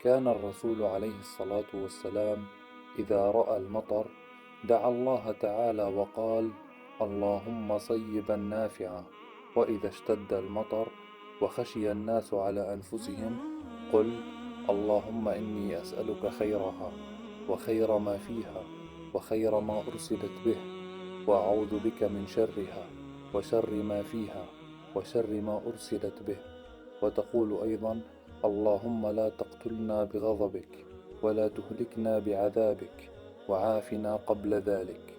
كان الرسول عليه الصلاة والسلام إذا رأى المطر دعا الله تعالى وقال: اللهم صيبا نافعا. وإذا اشتد المطر وخشي الناس على أنفسهم قل: اللهم إني أسألك خيرها وخير ما فيها وخير ما أرسلت به، وأعوذ بك من شرها وشر ما فيها وشر ما أرسلت به. وتقول أيضا: اللهم لا تقتلنا بغضبك ولا تهلكنا بعذابك وعافنا قبل ذلك.